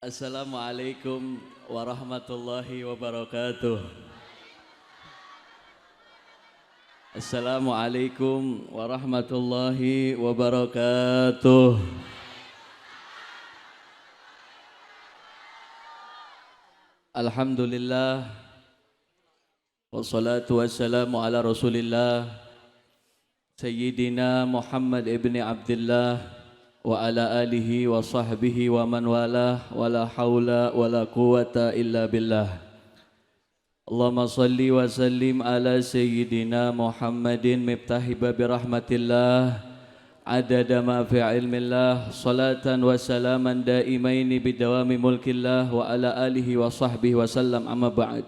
Assalamualaikum warahmatullahi wabarakatuh. Assalamualaikum warahmatullahi wabarakatuh. Alhamdulillah wassalatu wassalamu ala Rasulillah Sayyidina Muhammad ibni Abdullah wa ala alihi wa sahbihi wa man walah wa la hawla wa la quwata illa billah. Allahumma salli wa sallim ala Sayyidina Muhammadin miftahi babi rahmatillah adada ma fi ilmillah salatan wa salaman daimaini bidawami mulkillah wa ala alihi wa sahbihi wa sallam amma ba'd.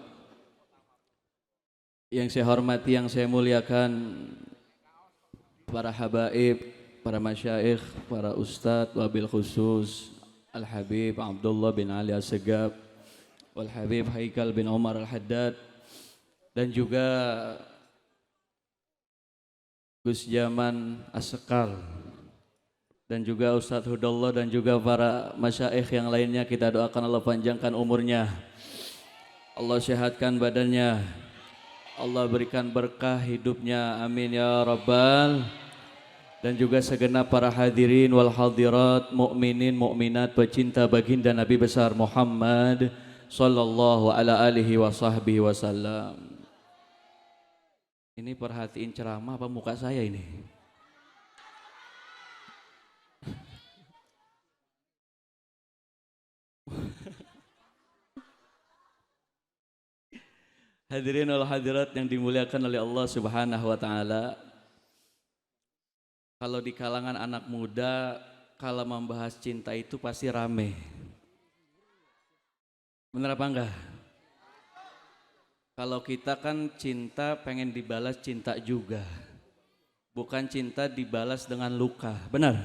Yang saya hormati, yang saya muliakan para habaib, para masyaikh, para ustadz, wabil khusus Al-Habib Abdullah bin Ali As-Segaf, Wal-Habib Haikal bin Umar Al-Haddad, dan juga Gus Jaman As-Sekal, dan juga Ustadz Hudallah, dan juga para masyaikh yang lainnya. Kita doakan Allah panjangkan umurnya, Allah sehatkan badannya, Allah berikan berkah hidupnya, amin ya rabbal. Dan juga segenap para hadirin wal hadirat, mukminin mukminat, pecinta baginda Nabi besar Muhammad sallallahu ala alihi wa sahbihi wasallam. Ini perhatiin ceramah apa muka saya ini? Hadirin wal hadirat yang dimuliakan oleh Allah Subhanahu wa taala. Kalau di kalangan anak muda, kalau membahas cinta itu pasti rame. Bener apa enggak? Kalau kita kan cinta pengen dibalas cinta juga. Bukan cinta dibalas dengan luka, benar?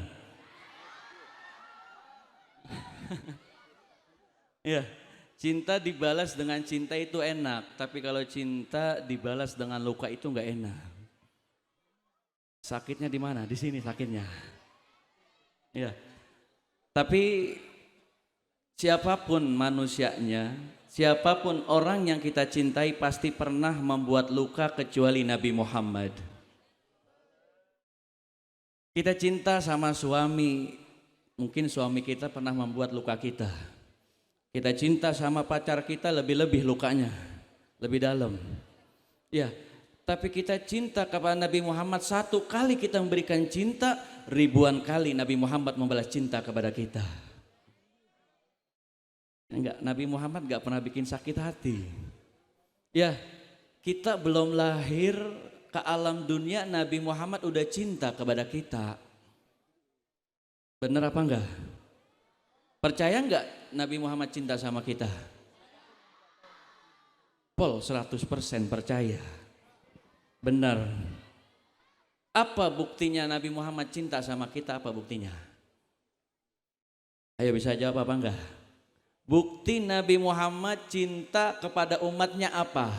Iya, cinta dibalas dengan cinta itu enak, tapi kalau cinta dibalas dengan luka itu enggak enak. Sakitnya di mana? Di sini sakitnya. Ya. Tapi siapapun manusianya, siapapun orang yang kita cintai pasti pernah membuat luka kecuali Nabi Muhammad. Kita cinta sama suami, mungkin suami kita pernah membuat luka kita. Kita cinta sama pacar kita, lebih-lebih lukanya, lebih dalam. Ya. Tapi kita cinta kepada Nabi Muhammad, satu kali kita memberikan cinta, ribuan kali Nabi Muhammad membalas cinta kepada kita. Enggak, Nabi Muhammad enggak pernah bikin sakit hati. Ya, kita belum lahir ke alam dunia, Nabi Muhammad udah cinta kepada kita. Bener apa enggak? Percaya enggak Nabi Muhammad cinta sama kita? Pol 100% percaya. Benar. Apa buktinya Nabi Muhammad cinta sama kita? Apa buktinya? Ayo, bisa jawab apa enggak? Bukti Nabi Muhammad cinta kepada umatnya apa?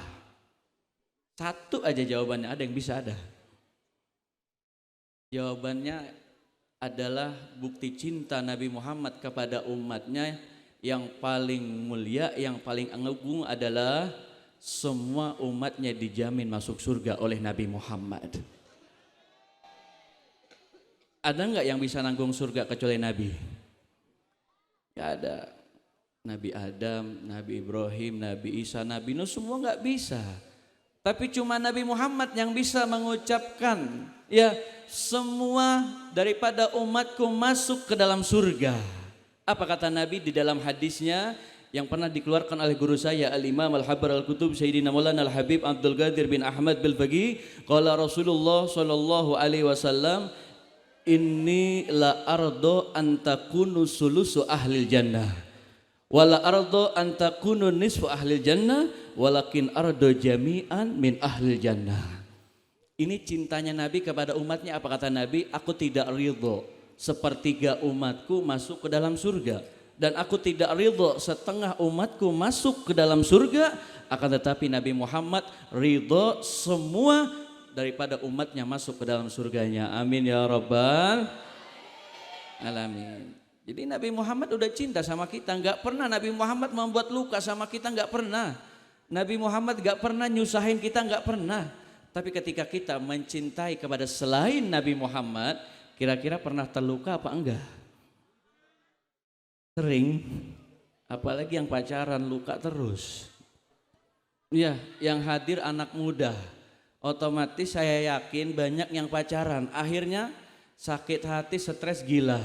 Satu aja jawabannya, ada yang bisa ada. Jawabannya adalah bukti cinta Nabi Muhammad kepada umatnya yang paling mulia, yang paling agung adalah semua umatnya dijamin masuk surga oleh Nabi Muhammad. Ada enggak yang bisa nanggung surga kecuali Nabi? Enggak ada. Nabi Adam, Nabi Ibrahim, Nabi Isa, Nabi Nuh semua enggak bisa. Tapi cuma Nabi Muhammad yang bisa mengucapkan, ya, semua daripada umatku masuk ke dalam surga. Apa kata Nabi di dalam hadisnya yang pernah dikeluarkan oleh guru saya Al-Imam Al-Habar Al-Kutub Sayyidina Maulana Al-Habib Abdul Qadir bin Ahmad Bil-Faqih, qala Rasulullah sallallahu alaihi wasallam, inni la ardo antakunu sulusu ahlil jannah wala ardo antakunu nisfu ahlil jannah walakin ardo jami'an min ahlil jannah. Ini cintanya Nabi kepada umatnya. Apa kata Nabi? Aku tidak ridho sepertiga umatku masuk ke dalam surga, dan aku tidak ridho setengah umatku masuk ke dalam surga, akan tetapi Nabi Muhammad ridho semua daripada umatnya masuk ke dalam surganya. Amin ya rabbal alamin. Jadi Nabi Muhammad udah cinta sama kita, nggak pernah Nabi Muhammad membuat luka sama kita, nggak pernah. Nabi Muhammad nggak pernah nyusahin kita, nggak pernah. Tapi ketika kita mencintai kepada selain Nabi Muhammad, kira-kira pernah terluka apa enggak? Sering, apalagi yang pacaran luka terus. Ya, yang hadir anak muda, otomatis saya yakin banyak yang pacaran, akhirnya sakit hati, stres, gila.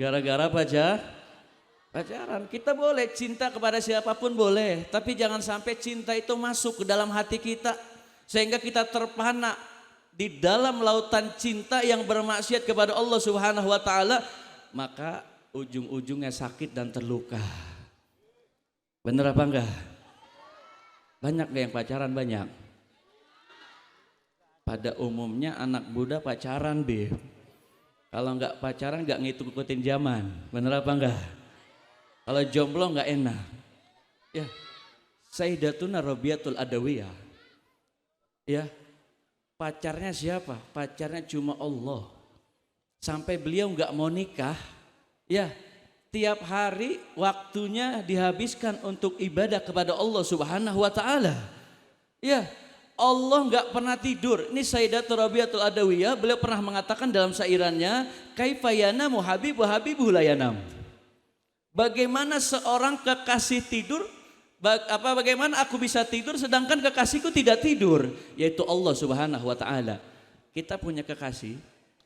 Gara-gara pacaran. Kita boleh cinta kepada siapapun boleh, tapi jangan sampai cinta itu masuk ke dalam hati kita sehingga kita terpana di dalam lautan cinta yang bermaksiat kepada Allah Subhanahu wa taala, maka ujung-ujungnya sakit dan terluka. Bener apa enggak? Banyak gak yang pacaran? Banyak. Pada umumnya anak muda pacaran, Beb. Kalau enggak pacaran enggak ngikut-ngikutin zaman. Bener apa enggak? Kalau jomblo enggak enak. Ya. Sayyidatuna Rabiatul Adawiyah. Ya. Pacarnya siapa? Pacarnya cuma Allah. Sampai beliau enggak mau nikah. Ya. Tiap hari waktunya dihabiskan untuk ibadah kepada Allah Subhanahu wa taala. Ya, Allah enggak pernah tidur. Ini Sayyidatul Rabiatul Adawiyah, beliau pernah mengatakan dalam sairannya, kaifa yanamu habibu habibu la yanam. Bagaimana seorang kekasih tidur, bagaimana aku bisa tidur sedangkan kekasihku tidak tidur, yaitu Allah Subhanahu wa taala. Kita punya kekasih,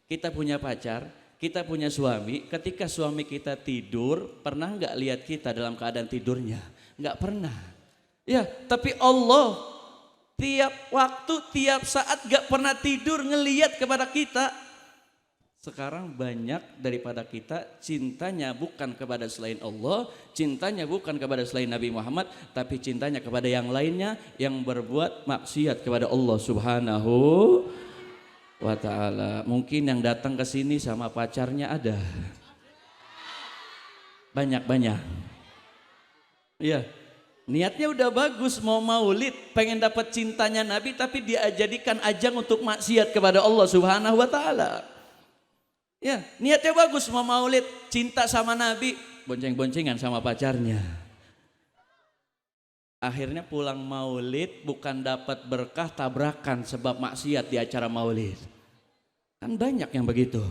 kita punya pacar, kita punya suami, ketika suami kita tidur, pernah enggak lihat kita dalam keadaan tidurnya? Enggak pernah. Ya, tapi Allah tiap waktu, tiap saat enggak pernah tidur ngelihat kepada kita. Sekarang banyak daripada kita cintanya bukan kepada selain Allah, cintanya bukan kepada selain Nabi Muhammad, tapi cintanya kepada yang lainnya yang berbuat maksiat kepada Allah Subhanahu wa ta'ala. Mungkin yang datang ke sini sama pacarnya ada. Banyak-banyak. Iya. Niatnya udah bagus mau maulid, pengen dapat cintanya Nabi, tapi dia jadikan ajang untuk maksiat kepada Allah Subhanahu wa taala. Ya, niatnya bagus mau maulid, cinta sama Nabi, bonceng-boncengan sama pacarnya. Akhirnya pulang maulid bukan dapat berkah, tabrakan sebab maksiat di acara maulid. Kan banyak yang begitu.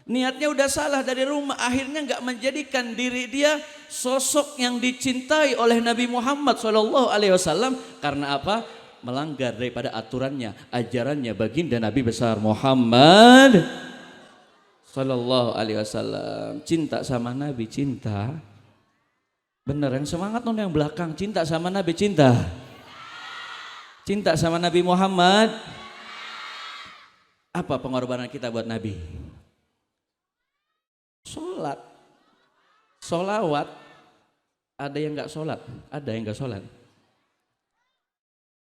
Niatnya udah salah dari rumah, akhirnya nggak menjadikan diri dia sosok yang dicintai oleh Nabi Muhammad SAW. Karena apa? Melanggar daripada aturannya, ajarannya baginda Nabi besar Muhammad SAW. Cinta sama Nabi, cinta. Bener, yang semangat non yang belakang, cinta sama Nabi, cinta. Cinta sama Nabi Muhammad. Apa pengorbanan kita buat Nabi? Sholat, sholawat. Ada yang nggak sholat, ada yang nggak sholat.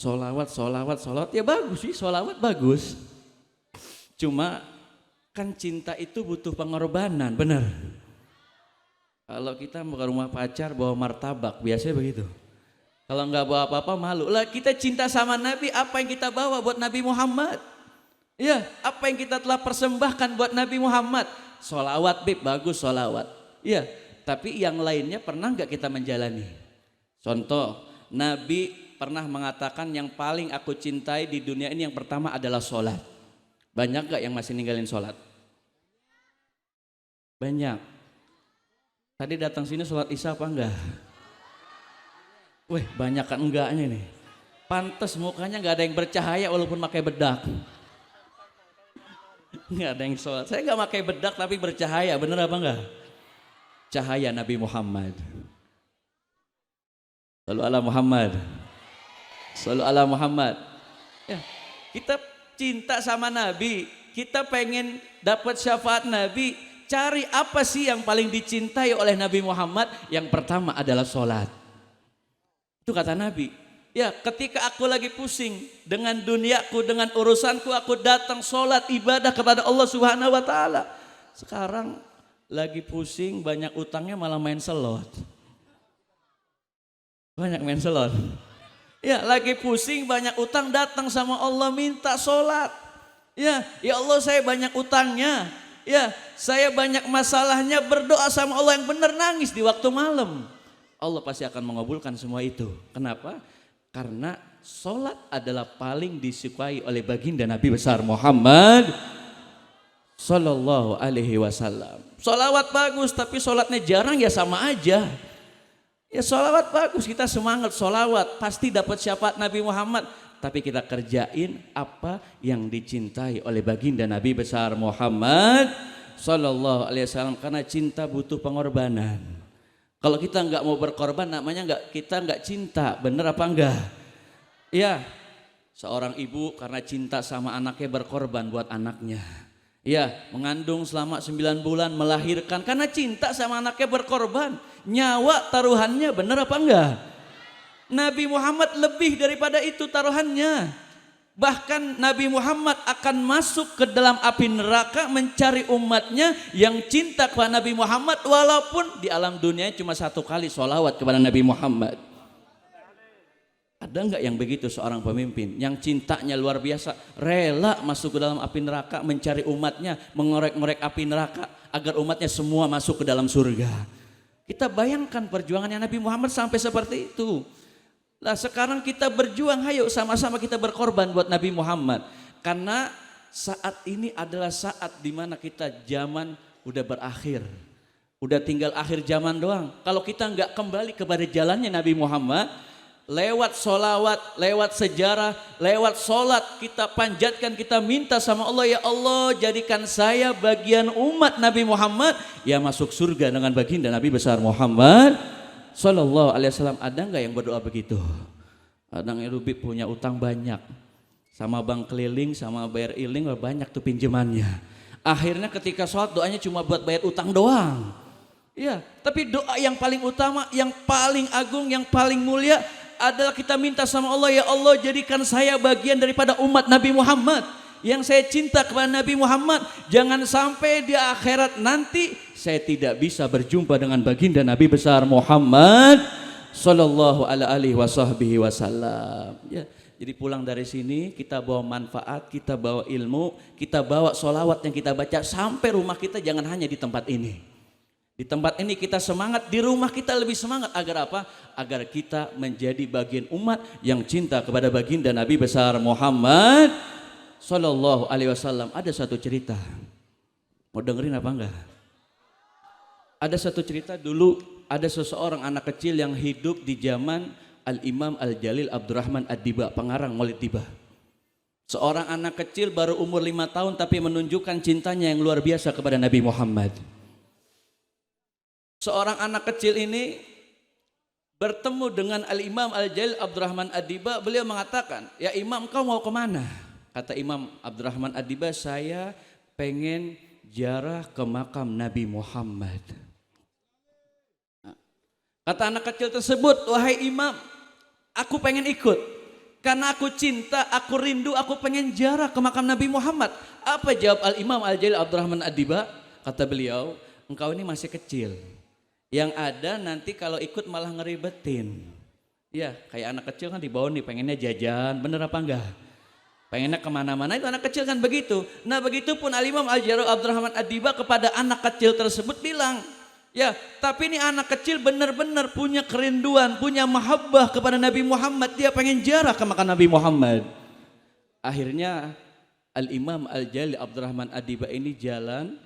Sholawat, ya bagus sih, sholawat bagus. Cuma kan cinta itu butuh pengorbanan, benar. Kalau kita mau ke rumah pacar bawa martabak, biasanya begitu. Kalau nggak bawa apa-apa malu. Lah kita cinta sama Nabi, apa yang kita bawa buat Nabi Muhammad? Ya, apa yang kita telah persembahkan buat Nabi Muhammad? Sholawat, Bib, bagus sholawat. Ya, tapi yang lainnya pernah nggak kita menjalani? Contoh, Nabi pernah mengatakan yang paling aku cintai di dunia ini yang pertama adalah sholat. Banyak nggak yang masih ninggalin sholat? Banyak. Tadi datang sini sholat isya apa enggak? Wih, banyak kan enggaknya nih. Pantes mukanya nggak ada yang bercahaya walaupun pakai bedak. Nggak ada yang sholat. Saya nggak pakai bedak tapi bercahaya, bener apa enggak? Cahaya Nabi Muhammad. Sallu ala Muhammad. Sallu ala Muhammad. Ya, kita cinta sama Nabi, kita pengen dapat syafaat Nabi. Cari apa sih yang paling dicintai oleh Nabi Muhammad? Yang pertama adalah sholat. Itu kata Nabi. Ya, ketika aku lagi pusing dengan duniaku, dengan urusanku, aku datang sholat ibadah kepada Allah Subhanahu wa taala. Sekarang lagi pusing, banyak utangnya malah main slot. Banyak main slot. Ya, lagi pusing, banyak utang, datang sama Allah minta sholat. Ya Allah saya banyak utangnya. Ya, saya banyak masalahnya berdoa sama Allah yang benar, nangis di waktu malam. Allah pasti akan mengabulkan semua itu. Kenapa? Karena sholat adalah paling disukai oleh baginda Nabi besar Muhammad Sallallahu Alaihi Wasallam. Sholawat bagus tapi sholatnya jarang ya sama aja. Ya sholawat bagus, kita semangat sholawat, pasti dapat syafaat Nabi Muhammad. Tapi kita kerjain apa yang dicintai oleh baginda Nabi besar Muhammad Sallallahu Alaihi Wasallam. Karena cinta butuh pengorbanan. Kalau kita nggak mau berkorban, namanya kita nggak cinta, bener apa enggak? Ya, seorang ibu karena cinta sama anaknya berkorban buat anaknya. Ya, mengandung selama 9 bulan, melahirkan karena cinta sama anaknya berkorban. Nyawa taruhannya, bener apa enggak? Nabi Muhammad lebih daripada itu taruhannya. Bahkan Nabi Muhammad akan masuk ke dalam api neraka mencari umatnya yang cinta kepada Nabi Muhammad, walaupun di alam dunia cuma 1 kali sholawat kepada Nabi Muhammad. Ada enggak yang begitu seorang pemimpin yang cintanya luar biasa, rela masuk ke dalam api neraka mencari umatnya, mengorek-ngorek api neraka agar umatnya semua masuk ke dalam surga. Kita bayangkan perjuangannya Nabi Muhammad sampai seperti itu. Lah sekarang kita berjuang, ayo sama-sama kita berkorban buat Nabi Muhammad. Karena saat ini adalah saat dimana kita zaman udah berakhir. Udah tinggal akhir zaman doang. Kalau kita nggak kembali kepada jalannya Nabi Muhammad, lewat sholawat, lewat sejarah, lewat sholat, kita panjatkan, kita minta sama Allah, ya Allah jadikan saya bagian umat Nabi Muhammad yang masuk surga dengan baginda Nabi besar Muhammad Sallallahu Alaihi Wasallam. Ada nggak yang berdoa begitu? Ada yang Rubi punya utang banyak sama bank keliling, sama bayar iling, banyak tuh pinjamannya. Akhirnya ketika sholat doanya cuma buat bayar utang doang. Iya, tapi doa yang paling utama, yang paling agung, yang paling mulia adalah kita minta sama Allah, ya Allah jadikan saya bagian daripada umat Nabi Muhammad yang saya cinta kepada Nabi Muhammad. Jangan sampai di akhirat nanti saya tidak bisa berjumpa dengan baginda Nabi besar Muhammad Sallallahu Alaihi Wasallam. Ya, jadi pulang dari sini kita bawa manfaat, kita bawa ilmu, kita bawa sholawat yang kita baca sampai rumah kita. Jangan hanya di tempat ini. Di tempat ini kita semangat, di rumah kita lebih semangat. Agar apa? Agar kita menjadi bagian umat yang cinta kepada baginda Nabi besar Muhammad Sallallahu Alaihi Wasallam. Ada satu cerita, mau dengerin apa enggak? Ada satu cerita, dulu ada seseorang anak kecil yang hidup di zaman Al-Imam Al-Jalil Abdurrahman Ad-Diba, pengarang Maulid Tiba. Seorang anak kecil baru umur 5 tahun tapi menunjukkan cintanya yang luar biasa kepada Nabi Muhammad. Seorang anak kecil ini bertemu dengan Al-Imam Al-Jalil Abdurrahman Ad-Diba. Beliau mengatakan, ya Imam, kau mau kemana? Kata Imam Abdurrahman Ad-Diba, saya pengen ziarah ke makam Nabi Muhammad. Kata anak kecil tersebut, wahai Imam, aku pengen ikut. Karena aku cinta, aku rindu, aku pengen ziarah ke makam Nabi Muhammad. Apa jawab Al-Imam Al-Jalil Abdurrahman Ad-Diba? Kata beliau, engkau ini masih kecil. Yang ada nanti kalau ikut malah ngeribetin. Ya kayak anak kecil kan dibawa nih, pengennya jajan, bener apa enggak? Pengennya kemana-mana, itu anak kecil kan begitu. Nah begitu pun Al-Imam Al-Jalil Abdurrahman Ad-Diba kepada anak kecil tersebut bilang, ya tapi ini anak kecil benar-benar punya kerinduan, punya mahabbah kepada Nabi Muhammad. Dia pengen ziarah ke makam Nabi Muhammad. Akhirnya Al-Imam Al-Jalil Abdurrahman Ad-Diba ini jalan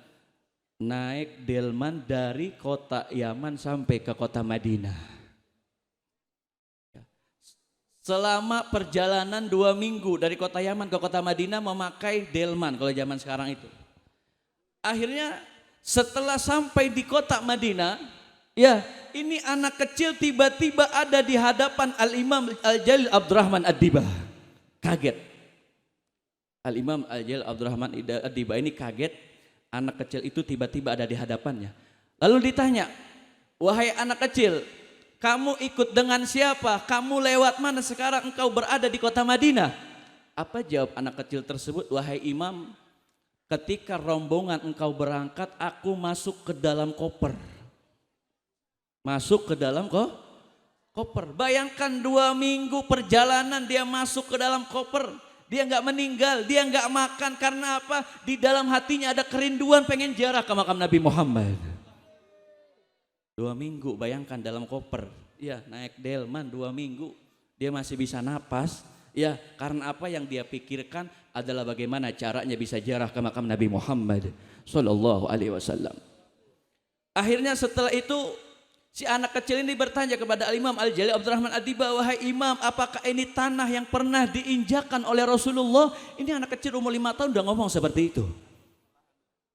naik delman dari kota Yaman sampai ke kota Madinah. Selama perjalanan 2 minggu dari kota Yaman ke kota Madinah memakai delman kalau zaman sekarang itu. Akhirnya setelah sampai di kota Madinah, ya ini anak kecil tiba-tiba ada di hadapan Al-Imam Al-Jalil Abdurrahman Ad-Diba. Kaget. Al-Imam Al-Jalil Abdurrahman Ad-Diba ini kaget. Anak kecil itu tiba-tiba ada di hadapannya. Lalu ditanya, wahai anak kecil, kamu ikut dengan siapa? Kamu lewat mana sekarang engkau berada di kota Madinah? Apa jawab anak kecil tersebut? Wahai Imam, ketika rombongan engkau berangkat, aku masuk ke dalam koper. Masuk ke dalam koper. Bayangkan 2 minggu perjalanan dia masuk ke dalam koper. dia nggak meninggal, dia nggak makan karena apa? Di dalam hatinya ada kerinduan pengen ziarah ke makam Nabi Muhammad. 2 minggu bayangkan dalam koper, ya naik delman 2 minggu, dia masih bisa napas. Ya karena apa yang dia pikirkan adalah bagaimana caranya bisa ziarah ke makam Nabi Muhammad Sallallahu Alaihi Wasallam. Akhirnya setelah itu si anak kecil ini bertanya kepada Al-Imam Al-Jalil Abdurrahman Ad-Diba, wahai Imam, apakah ini tanah yang pernah diinjakan oleh Rasulullah? Ini anak kecil umur 5 tahun udah ngomong seperti itu.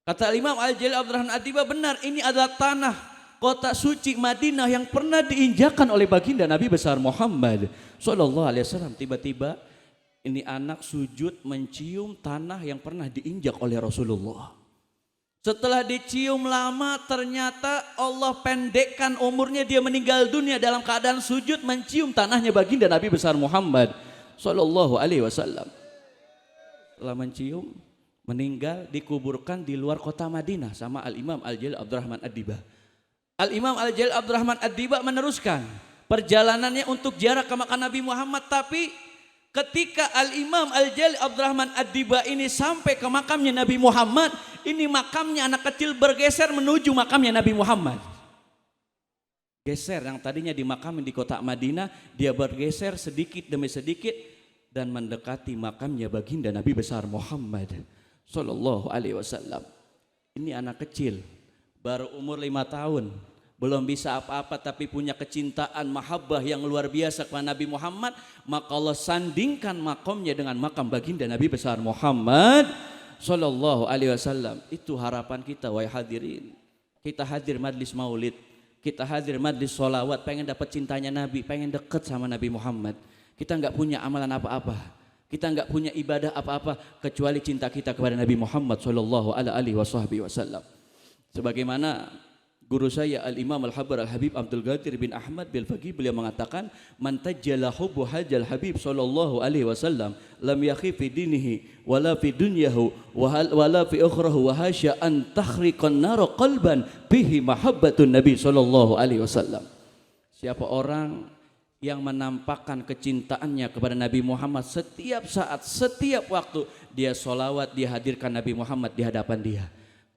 Kata Al-Imam Al-Jalil Abdurrahman Ad-Diba, benar, ini adalah tanah kota suci Madinah yang pernah diinjakan oleh baginda Nabi besar Muhammad Sallallahu Alaihi Wasallam. Tiba-tiba ini anak sujud mencium tanah yang pernah diinjak oleh Rasulullah. Setelah dicium lama ternyata Allah pendekkan umurnya, dia meninggal dunia dalam keadaan sujud mencium tanahnya baginda Nabi besar Muhammad Sallallahu Alaihi Wasallam. Setelah mencium meninggal, dikuburkan di luar kota Madinah sama Al-Imam Al-Jalil Abdurrahman Ad-Diba. Al-Imam Al-Jalil Abdurrahman Ad-Diba meneruskan perjalanannya untuk ziarah ke makam Nabi Muhammad, tapi ketika Al-Imam Al-Jalil Abdurrahman Ad-Diba ini sampai ke makamnya Nabi Muhammad, ini makamnya anak kecil bergeser menuju makamnya Nabi Muhammad. Geser, yang tadinya di makam di kota Madinah, dia bergeser sedikit demi sedikit dan mendekati makamnya baginda Nabi besar Muhammad Sallallahu Alaihi Wasallam. Ini anak kecil baru umur 5 tahun, belum bisa apa-apa tapi punya kecintaan mahabbah yang luar biasa kepada Nabi Muhammad, maka Allah sandingkan makamnya dengan makam baginda Nabi besar Muhammad Sallallahu Alaihi Wasallam. Itu harapan kita wahai hadirin. Kita hadir majlis maulid, kita hadir majlis sholawat, pengen dapat cintanya Nabi, pengen deket sama Nabi Muhammad. Kita nggak punya amalan apa-apa, kita nggak punya ibadah apa-apa kecuali cinta kita kepada Nabi Muhammad Sallallahu Alaihi Wasallam. Sebagaimana guru saya Al-Imam Al-Habar Al-Habib Abdul Qadir bin Ahmad Bil-Faqih, beliau mengatakan, man tajjala hubbu hajjal habib sallallahu alaihi wasallam lam yakhi fi dinihi wala fi dunyahu wala fi ukhrahu wa hasya an takhriqan nar qalban bihi mahabbatun nabi sallallahu alaihi wasallam. Siapa orang yang menampakkan kecintaannya kepada Nabi Muhammad setiap saat, setiap waktu, dia sholawat, dia hadirkan Nabi Muhammad di hadapan dia.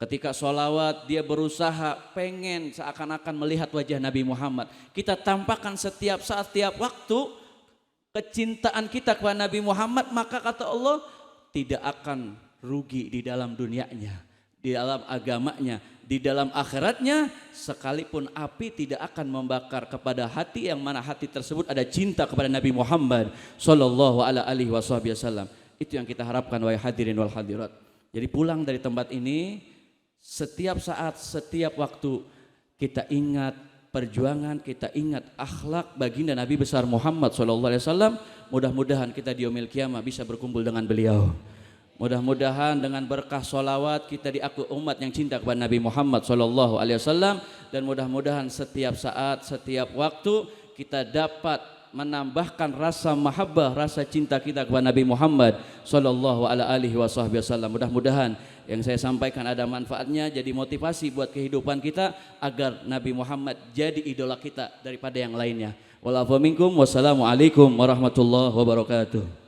Ketika sholawat dia berusaha pengen seakan-akan melihat wajah Nabi Muhammad. Kita tampakkan setiap saat, setiap waktu kecintaan kita kepada Nabi Muhammad, maka kata Allah tidak akan rugi di dalam dunianya, di dalam agamanya, di dalam akhiratnya, sekalipun api tidak akan membakar kepada hati yang mana hati tersebut ada cinta kepada Nabi Muhammad Sallallahu Alaihi Wasallam. Itu yang kita harapkan wahai hadirin wal hadirat. Jadi pulang dari tempat ini, setiap saat, setiap waktu kita ingat perjuangan, kita ingat akhlak baginda Nabi besar Muhammad SAW. Mudah-mudahan kita di yaumil qiyamah bisa berkumpul dengan beliau. Mudah-mudahan dengan berkah sholawat kita diakui umat yang cinta kepada Nabi Muhammad SAW. Dan mudah-mudahan setiap saat, setiap waktu kita dapat menambahkan rasa mahabbah, rasa cinta kita kepada Nabi Muhammad SAW. Mudah-mudahan yang saya sampaikan ada manfaatnya, jadi motivasi buat kehidupan kita agar Nabi Muhammad jadi idola kita daripada yang lainnya. Wassalamualaikum warahmatullahi wabarakatuh.